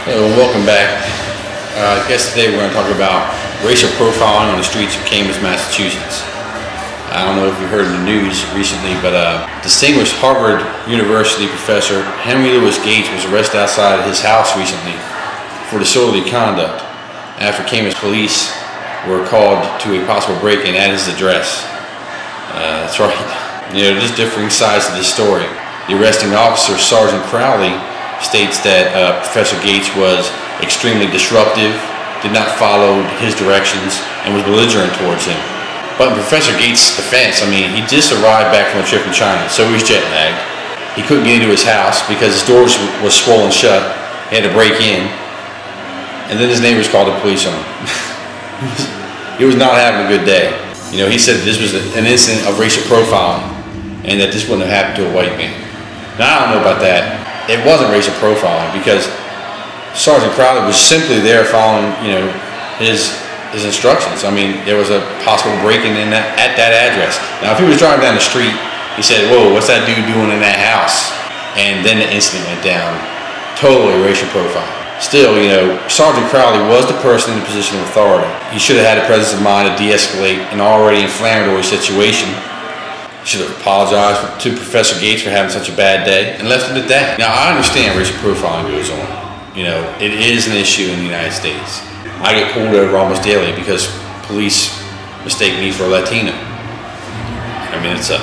Hello and welcome back. I guess today we're going to talk about racial profiling on the streets of Cambridge, Massachusetts. I don't know if you heard in the news recently, but distinguished Harvard University professor Henry Louis Gates was arrested outside his house recently for disorderly conduct after Cambridge police were called to a possible break-in at his address. That's right. You know, there's differing sides to this story. The arresting officer, Sergeant Crowley, states that Professor Gates was extremely disruptive, did not follow his directions, and was belligerent towards him. But in Professor Gates' defense, I mean, he just arrived back from a trip in China, so he was jet lagged. He couldn't get into his house because his doors was swollen shut. He had to break in, and then his neighbors called the police on him. He was not having a good day. You know, he said this was an incident of racial profiling, and that this wouldn't have happened to a white man. Now, I don't know about that. It wasn't racial profiling because Sergeant Crowley was simply there following, you know, his instructions. I mean, there was a possible break-in at that address. Now, if he was driving down the street, he said, "Whoa, what's that dude doing in that house?" And then the incident went down. Totally racial profile. Still, you know, Sergeant Crowley was the person in the position of authority. He should have had the presence of mind to de-escalate an already inflammatory situation. He should have apologized to Professor Gates for having such a bad day and left it at that. Now, I understand racial profiling goes on. You know, it is an issue in the United States. I get pulled over almost daily because police mistake me for a Latino. I mean, it's a